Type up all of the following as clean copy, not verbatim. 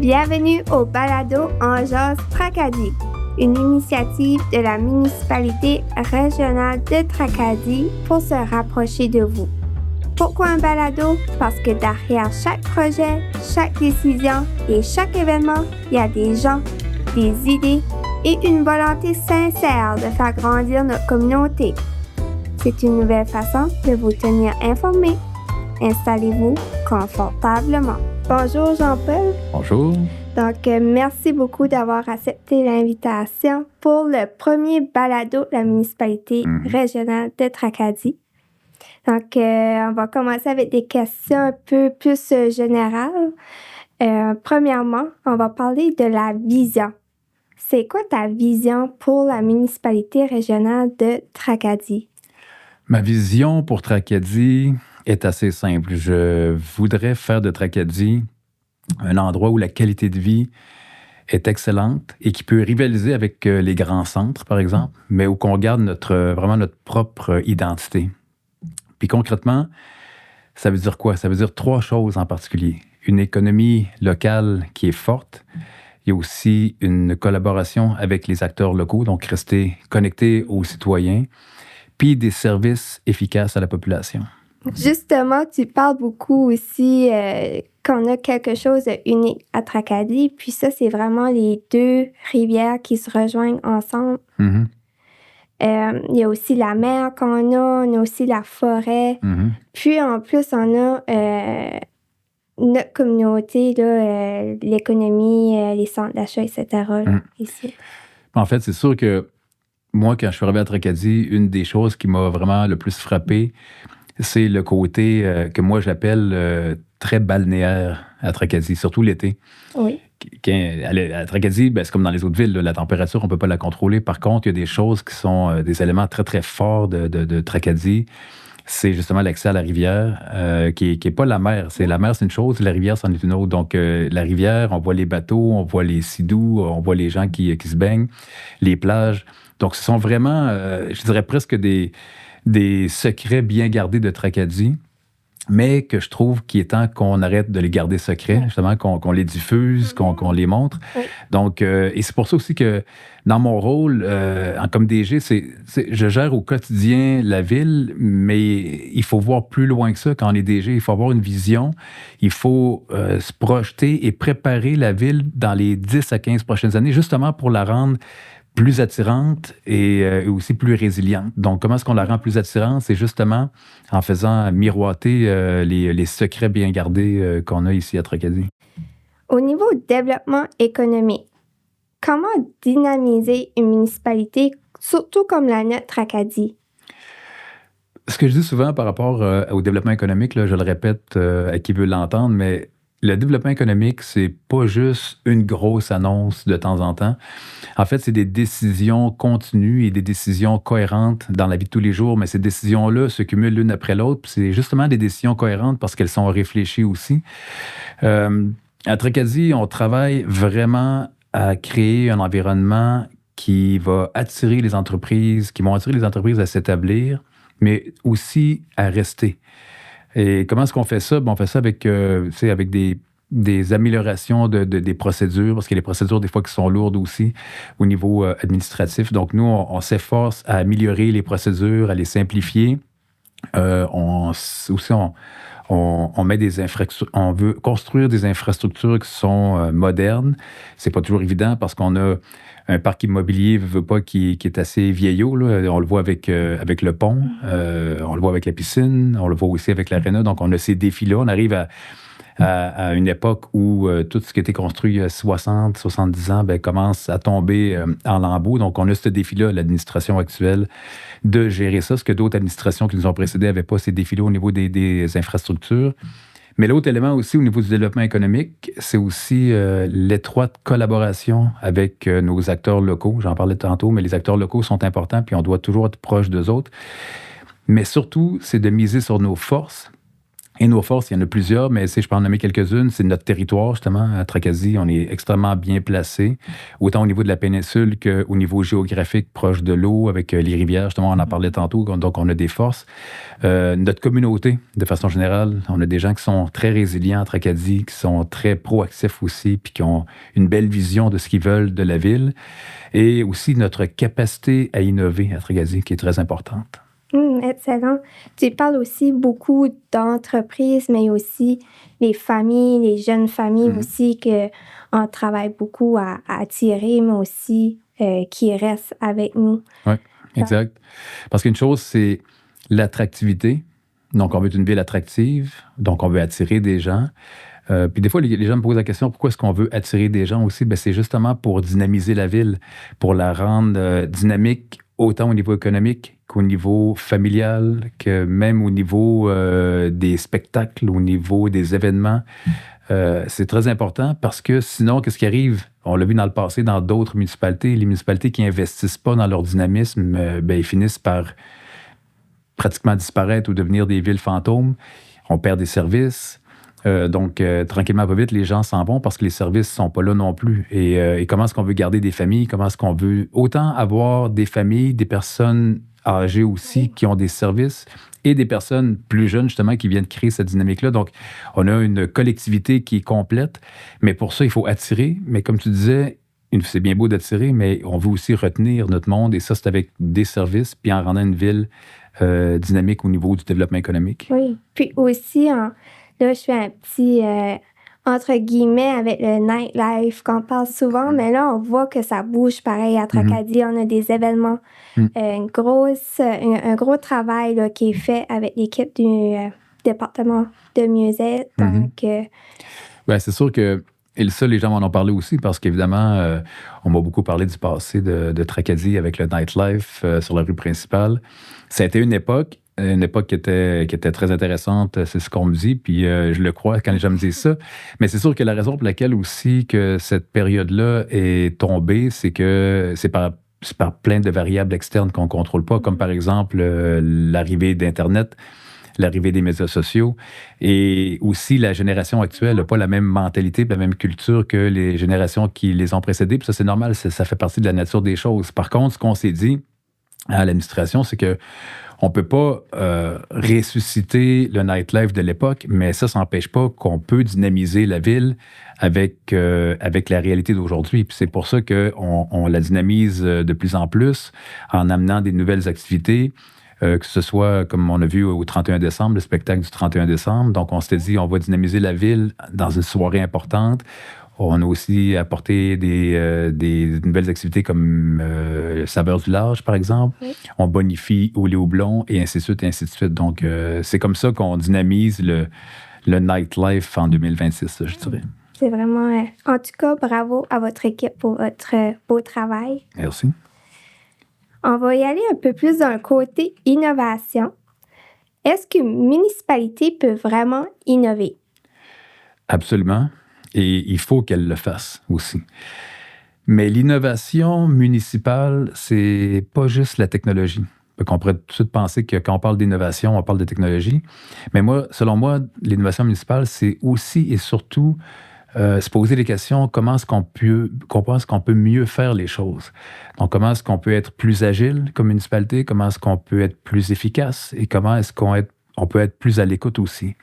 Bienvenue au balado En jase Tracadie, une initiative de la municipalité régionale de Tracadie pour se rapprocher de vous. Pourquoi un balado? Parce que derrière chaque projet, chaque décision et chaque événement, il y a des gens, des idées et une volonté sincère de faire grandir notre communauté. C'est une nouvelle façon de vous tenir informés. Installez-vous confortablement. Bonjour Jean-Paul. Bonjour. Donc, merci beaucoup d'avoir accepté l'invitation pour le premier balado de la municipalité régionale de Tracadie. Donc, on va commencer avec des questions un peu plus générales. Premièrement, on va parler de la vision. C'est quoi ta vision pour la municipalité régionale de Tracadie? Ma vision pour Tracadie est assez simple. Je voudrais faire de Tracadie un endroit où la qualité de vie est excellente et qui peut rivaliser avec les grands centres, par exemple, mais où on garde vraiment notre propre identité. Puis concrètement, ça veut dire quoi? Ça veut dire 3 choses en particulier. Une économie locale qui est forte. Il y a aussi une collaboration avec les acteurs locaux, donc rester connecté aux citoyens, puis des services efficaces à la population. Justement, tu parles beaucoup aussi qu'on a quelque chose d'unique à Tracadie, puis ça, c'est vraiment les 2 rivières qui se rejoignent ensemble. Mm-hmm. Il y a aussi la mer qu'on a, on a aussi la forêt. Mm-hmm. Puis en plus, on a notre communauté, là, l'économie, les centres d'achat, etc. Là, ici. En fait, c'est sûr que moi, quand je suis arrivé à Tracadie, une des choses qui m'a vraiment le plus frappé, c'est le côté que moi j'appelle très balnéaire à Tracadie, surtout l'été. Oui. À Tracadie, c'est comme dans les autres villes, là, la température, on ne peut pas la contrôler. Par contre, il y a des choses qui sont des éléments très, très forts de Tracadie. C'est justement l'accès à la rivière, qui est pas la mer. La mer, c'est une chose, la rivière, c'en est une autre. Donc, la rivière, on voit les bateaux, on voit les sidous, on voit les gens qui se baignent, les plages. Donc, ce sont vraiment, je dirais presque des secrets bien gardés de Tracadie, mais que je trouve qu'il est temps qu'on arrête de les garder secrets, justement, qu'on les diffuse, qu'on les montre. Oui. Donc, et c'est pour ça aussi que dans mon rôle, comme DG, je gère au quotidien la ville, mais il faut voir plus loin que ça quand on est DG. Il faut avoir une vision, il faut se projeter et préparer la ville dans les 10 à 15 prochaines années, justement pour la rendre plus attirante et aussi plus résiliente. Donc, comment est-ce qu'on la rend plus attirante? C'est justement en faisant miroiter les secrets bien gardés qu'on a ici à Tracadie. Au niveau développement économique, comment dynamiser une municipalité, surtout comme la nôtre Tracadie? Ce que je dis souvent par rapport au développement économique, là, je le répète à qui veut l'entendre, mais le développement économique, c'est pas juste une grosse annonce de temps en temps. En fait, c'est des décisions continues et des décisions cohérentes dans la vie de tous les jours, mais ces décisions-là se cumulent l'une après l'autre. Puis c'est justement des décisions cohérentes parce qu'elles sont réfléchies aussi. À Tracadie, on travaille vraiment à créer un environnement qui va attirer les entreprises, qui vont attirer les entreprises à s'établir, mais aussi à rester. Et comment est-ce qu'on fait ça? On fait ça avec des améliorations des procédures, parce qu'il y a des procédures des fois qui sont lourdes aussi au niveau administratif. Donc, nous, on s'efforce à améliorer les procédures, à les simplifier. On met des infrastructures, on veut construire des infrastructures qui sont modernes. C'est pas toujours évident parce qu'on a un parc immobilier qui est assez vieillot. Là. On le voit avec le pont, on le voit avec la piscine, on le voit aussi avec l'aréna. Donc, on a ces défis-là. On arrive à une époque où tout ce qui a été construit il y a 60, 70 ans commence à tomber en lambeaux. Donc, on a ce défi-là, l'administration actuelle, de gérer ça, ce que d'autres administrations qui nous ont précédés n'avaient pas ces défis-là au niveau des infrastructures. Mais l'autre élément aussi au niveau du développement économique, c'est aussi l'étroite collaboration avec nos acteurs locaux. J'en parlais tantôt, mais les acteurs locaux sont importants, puis on doit toujours être proche d'eux autres. Mais surtout, c'est de miser sur nos forces Et nos forces, il y en a plusieurs, mais je peux en nommer quelques-unes. C'est notre territoire, justement. À Tracadie, on est extrêmement bien placé, autant au niveau de la péninsule qu'au niveau géographique, proche de l'eau, avec les rivières. Justement, on en parlait tantôt, donc on a des forces. Notre communauté, de façon générale, on a des gens qui sont très résilients à Tracadie, qui sont très proactifs aussi, puis qui ont une belle vision de ce qu'ils veulent de la ville. Et aussi notre capacité à innover à Tracadie, qui est très importante. Excellent. Tu parles aussi beaucoup d'entreprises, mais aussi les familles, les jeunes familles aussi, qu'on travaille beaucoup à attirer, mais aussi qui restent avec nous. Oui, exact. Parce qu'une chose, c'est l'attractivité. Donc, on veut une ville attractive, donc on veut attirer des gens. Puis des fois, les gens me posent la question, pourquoi est-ce qu'on veut attirer des gens aussi? C'est justement pour dynamiser la ville, pour la rendre dynamique, autant au niveau économique qu'au niveau familial, que même au niveau des spectacles, au niveau des événements. C'est très important parce que sinon, qu'est-ce qui arrive? On l'a vu dans le passé dans d'autres municipalités. Les municipalités qui n'investissent pas dans leur dynamisme, ils finissent par pratiquement disparaître ou devenir des villes fantômes. On perd des services. Donc, tranquillement, pas vite, les gens s'en vont parce que les services ne sont pas là non plus. Et comment est-ce qu'on veut garder des familles? Comment est-ce qu'on veut autant avoir des familles, des personnes âgées aussi qui ont des services et des personnes plus jeunes, justement, qui viennent créer cette dynamique-là. Donc, on a une collectivité qui est complète, mais pour ça, il faut attirer. Mais comme tu disais, c'est bien beau d'attirer, mais on veut aussi retenir notre monde et ça, c'est avec des services puis en rendant une ville dynamique au niveau du développement économique. Oui. Puis aussi, là, je fais un petit, entre guillemets, avec le nightlife qu'on parle souvent, mais là, on voit que ça bouge pareil à Tracadie. On a des événements, un gros travail là, qui est fait avec l'équipe du département de mieux-être. Donc, c'est sûr que, et ça, les gens m'en ont parlé aussi parce qu'évidemment, on m'a beaucoup parlé du passé de Tracadie avec le nightlife sur la rue principale. Ça a été une époque qui était très intéressante, c'est ce qu'on me dit, puis je le crois quand les gens me disent ça. Mais c'est sûr que la raison pour laquelle aussi que cette période-là est tombée, c'est que c'est par plein de variables externes qu'on ne contrôle pas, comme par exemple l'arrivée d'Internet, l'arrivée des médias sociaux, et aussi la génération actuelle n'a pas la même mentalité, la même culture que les générations qui les ont précédées, puis ça c'est normal, ça fait partie de la nature des choses. Par contre, ce qu'on s'est dit à l'administration, c'est que on ne peut pas ressusciter le nightlife de l'époque, mais ça n'empêche pas qu'on peut dynamiser la ville avec la réalité d'aujourd'hui. Puis c'est pour ça qu'on la dynamise de plus en plus en amenant des nouvelles activités, que ce soit, comme on a vu au 31 décembre, le spectacle du 31 décembre. Donc, on s'était dit, on va dynamiser la ville dans une soirée importante. On a aussi apporté des nouvelles activités comme Saveurs du Large, par exemple. Oui. On bonifie au Léo Blond et ainsi de suite, et ainsi de suite. Donc, c'est comme ça qu'on dynamise le nightlife en 2026, je dirais. C'est vraiment... en tout cas, bravo à votre équipe pour votre beau travail. Merci. On va y aller un peu plus d'un côté innovation. Est-ce qu'une municipalité peut vraiment innover? Absolument. Et il faut qu'elle le fasse aussi. Mais l'innovation municipale, c'est pas juste la technologie. On pourrait tout de suite penser que quand on parle d'innovation, on parle de technologie. Mais moi, selon moi, l'innovation municipale, c'est aussi et surtout se poser des questions, comment est-ce qu'on peut mieux faire les choses? Donc, comment est-ce qu'on peut être plus agile comme municipalité? Comment est-ce qu'on peut être plus efficace? Et comment est-ce qu'on peut être plus à l'écoute aussi?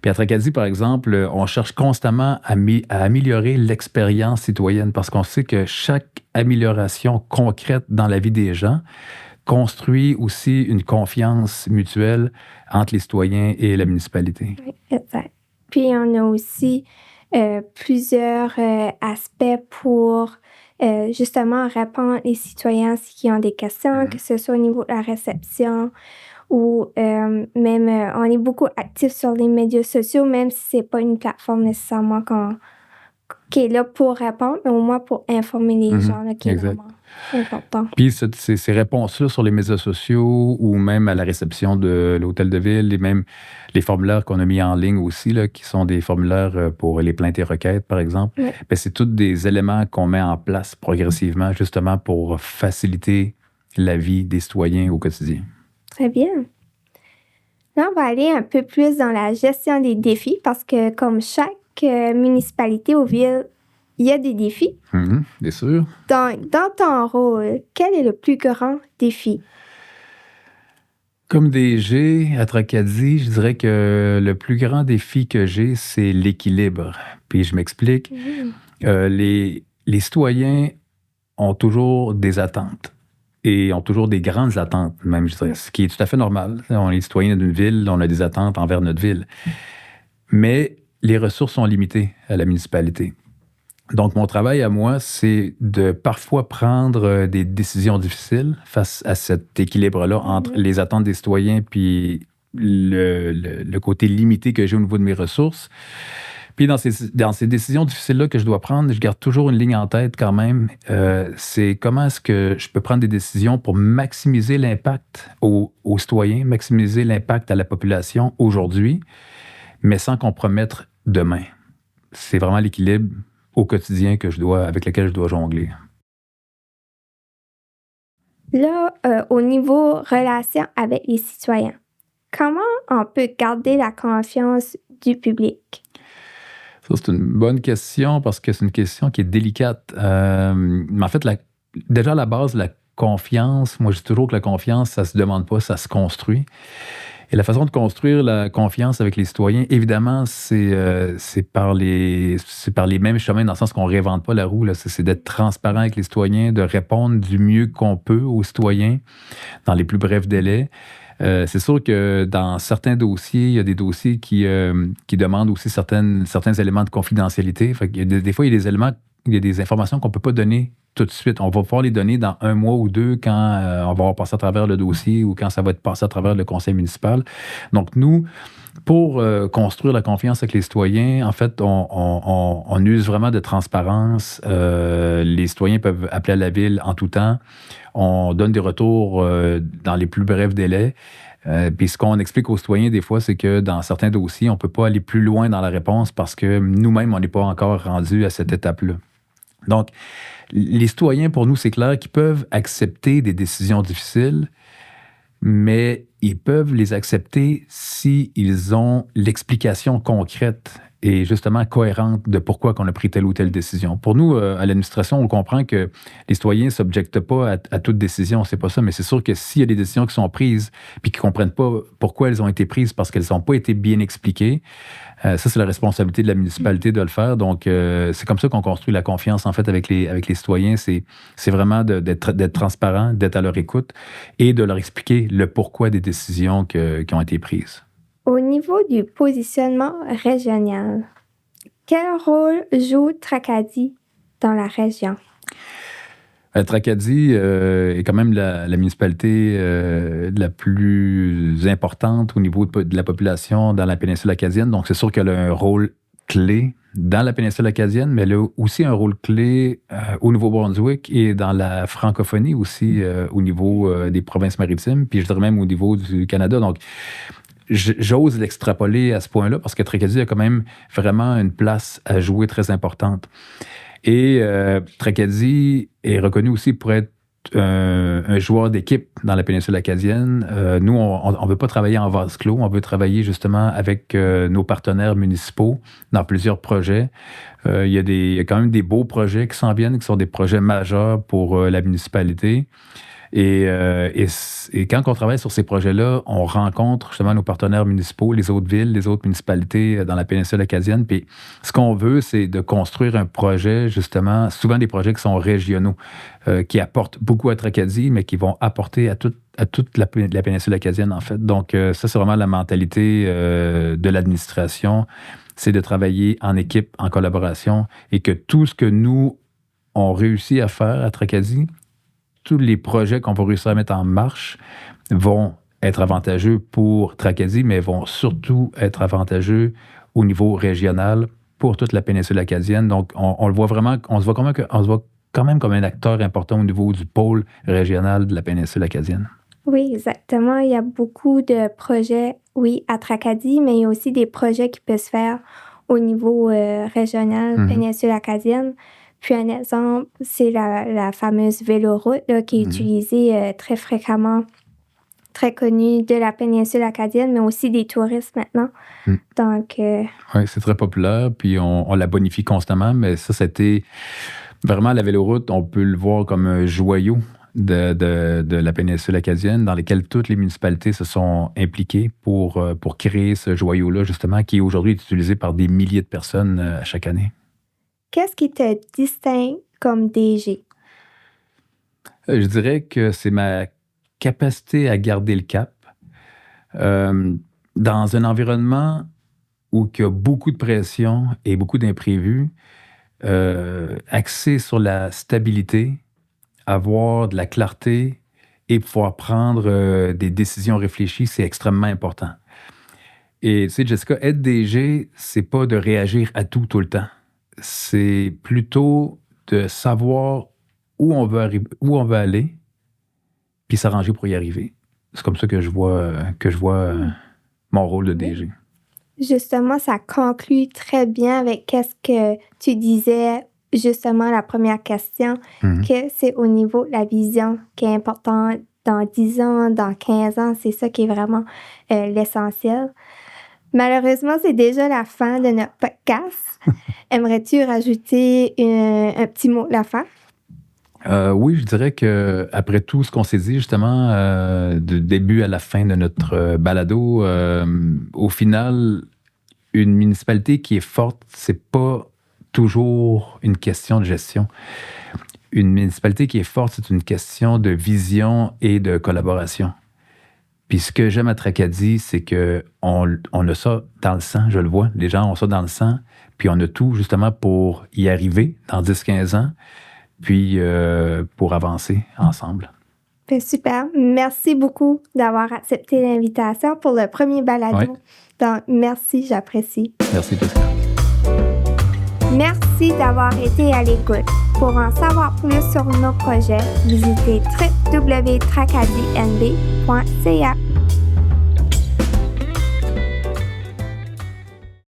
Puis à Tracadie, par exemple, on cherche constamment à améliorer l'expérience citoyenne parce qu'on sait que chaque amélioration concrète dans la vie des gens construit aussi une confiance mutuelle entre les citoyens et la municipalité. Oui, exact. Puis on a aussi plusieurs aspects pour justement répondre les citoyens qui ont des questions, que ce soit au niveau de la réception ou même on est beaucoup actifs sur les médias sociaux, même si c'est pas une plateforme nécessairement qui est là pour répondre, mais au moins pour informer les gens, là, qui est vraiment important. Puis ces réponses-là sur les médias sociaux ou même à la réception de l'hôtel de ville et même les formulaires qu'on a mis en ligne aussi, là, qui sont des formulaires pour les plaintes et requêtes, par exemple, Oui. c'est tous des éléments qu'on met en place progressivement justement pour faciliter la vie des citoyens au quotidien. Très bien. Là, on va aller un peu plus dans la gestion des défis parce que comme chaque municipalité ou ville, il y a des défis. Bien sûr. Dans ton rôle, quel est le plus grand défi? Comme DG à Tracadie, je dirais que le plus grand défi que j'ai, c'est l'équilibre. Puis je m'explique. Les citoyens ont toujours des attentes et ont toujours des grandes attentes, même, je dirais, ce qui est tout à fait normal. On est citoyen d'une ville, on a des attentes envers notre ville. Mais les ressources sont limitées à la municipalité. Donc, mon travail à moi, c'est de parfois prendre des décisions difficiles face à cet équilibre-là entre les attentes des citoyens puis le côté limité que j'ai au niveau de mes ressources. Puis dans ces décisions difficiles-là que je dois prendre, je garde toujours une ligne en tête quand même. C'est comment est-ce que je peux prendre des décisions pour maximiser l'impact aux citoyens, maximiser l'impact à la population aujourd'hui, mais sans compromettre demain. C'est vraiment l'équilibre au quotidien avec lequel je dois jongler. Là, au niveau relation avec les citoyens, comment on peut garder la confiance du public? Ça, c'est une bonne question parce que c'est une question qui est délicate. Mais en fait, déjà à la base, la confiance, moi je dis toujours que la confiance, ça se demande pas, ça se construit. Et la façon de construire la confiance avec les citoyens, évidemment, c'est par les mêmes chemins, dans le sens qu'on ne réinvente pas la roue. Là. C'est d'être transparent avec les citoyens, de répondre du mieux qu'on peut aux citoyens dans les plus brefs délais. C'est sûr que dans certains dossiers, il y a des dossiers qui demandent aussi certains éléments de confidentialité. Fait qu'il y a des fois, il y a des éléments, il y a des informations qu'on ne peut pas donner tout de suite. On va pouvoir les donner dans 1 mois ou 2 quand on va avoir passé à travers le dossier ou quand ça va être passé à travers le conseil municipal. Donc, nous, pour construire la confiance avec les citoyens, en fait, on use vraiment de transparence. Les citoyens peuvent appeler à la ville en tout temps. On donne des retours dans les plus brefs délais. Puis ce qu'on explique aux citoyens des fois, c'est que dans certains dossiers, on ne peut pas aller plus loin dans la réponse parce que nous-mêmes, on n'est pas encore rendus à cette étape-là. Donc, les citoyens, pour nous, c'est clair qu'ils peuvent accepter des décisions difficiles, mais ils peuvent les accepter s'ils ont l'explication concrète et justement cohérente de pourquoi on a pris telle ou telle décision. Pour nous, à l'administration, on comprend que les citoyens ne s'objectent pas à toute décision, c'est pas ça, mais c'est sûr que s'il y a des décisions qui sont prises puis qu'ils ne comprennent pas pourquoi elles ont été prises parce qu'elles n'ont pas été bien expliquées, ça, c'est la responsabilité de la municipalité de le faire. Donc, c'est comme ça qu'on construit la confiance, en fait, avec les citoyens. C'est vraiment d'être transparent, d'être à leur écoute et de leur expliquer le pourquoi des décisions qui ont été prises. Au niveau du positionnement régional, quel rôle joue Tracadie dans la région? Tracadie est quand même la municipalité la plus importante au niveau de la population dans la péninsule acadienne. Donc, c'est sûr qu'elle a un rôle clé dans la péninsule acadienne, mais elle a aussi un rôle clé au Nouveau-Brunswick et dans la francophonie aussi au niveau des provinces maritimes, puis je dirais même au niveau du Canada. Donc, j'ose l'extrapoler à ce point-là parce que Tracadie a quand même vraiment une place à jouer très importante. Et Tracadie est reconnu aussi pour être un joueur d'équipe dans la péninsule acadienne. Nous, on ne veut pas travailler en vase clos, on veut travailler justement avec nos partenaires municipaux dans plusieurs projets. Il y a quand même des beaux projets qui s'en viennent, qui sont des projets majeurs pour la municipalité. Et quand on travaille sur ces projets-là, on rencontre justement nos partenaires municipaux, les autres villes, les autres municipalités dans la péninsule acadienne. Puis ce qu'on veut, c'est de construire un projet, justement, souvent des projets qui sont régionaux, qui apportent beaucoup à Tracadie, mais qui vont apporter à toute la péninsule acadienne, en fait. Donc, ça, c'est vraiment la mentalité de l'administration, c'est de travailler en équipe, en collaboration, et que tout ce que nous, on réussit à faire à Tracadie, tous les projets qu'on va réussir à mettre en marche vont être avantageux pour Tracadie, mais vont surtout être avantageux au niveau régional pour toute la péninsule acadienne. Donc, on le voit vraiment, on se voit quand même comme un acteur important au niveau du pôle régional de la péninsule acadienne. Oui, exactement. Il y a beaucoup de projets, oui, à Tracadie, mais il y a aussi des projets qui peuvent se faire au niveau régional, péninsule acadienne. Puis un exemple, c'est la fameuse véloroute là, qui est utilisée très fréquemment très connu de la péninsule acadienne, mais aussi des touristes maintenant. Donc, oui, c'est très populaire, puis on la bonifie constamment, mais ça, c'était vraiment la véloroute, on peut le voir comme un joyau de la péninsule acadienne, dans lequel toutes les municipalités se sont impliquées pour créer ce joyau-là, justement, qui aujourd'hui est utilisé par des milliers de personnes à chaque année. Qu'est-ce qui te distingue comme DG? Je dirais que c'est ma capacité à garder le cap. Dans un environnement où il y a beaucoup de pression et beaucoup d'imprévus, axé sur la stabilité, avoir de la clarté et pouvoir prendre des décisions réfléchies, c'est extrêmement important. Et tu sais, Jessica, être DG, c'est pas de réagir à tout le temps. C'est plutôt de savoir où on veut aller, puis s'arranger pour y arriver. C'est comme ça que je vois mon rôle de DG. Justement, ça conclut très bien avec qu'est-ce que tu disais, justement, la première question, que c'est au niveau de la vision qui est importante dans 10 ans, dans 15 ans. C'est ça qui est vraiment l'essentiel. Malheureusement, c'est déjà la fin de notre podcast. Aimerais-tu rajouter un petit mot de la fin? Oui, je dirais qu'après tout ce qu'on s'est dit, justement, du début à la fin de notre balado, au final, une municipalité qui est forte, c'est pas toujours une question de gestion. Une municipalité qui est forte, c'est une question de vision et de collaboration. Puis ce que j'aime à Tracadie, c'est qu'on a ça dans le sang, je le vois. Les gens ont ça dans le sang, puis on a tout justement pour y arriver dans 10-15 ans, puis pour avancer ensemble. Super. Merci beaucoup d'avoir accepté l'invitation pour le premier balado. Ouais. Donc, merci, j'apprécie. Merci, Jessica. Merci d'avoir été à l'écoute. Pour en savoir plus sur nos projets, visitez www.tracadinb.ca.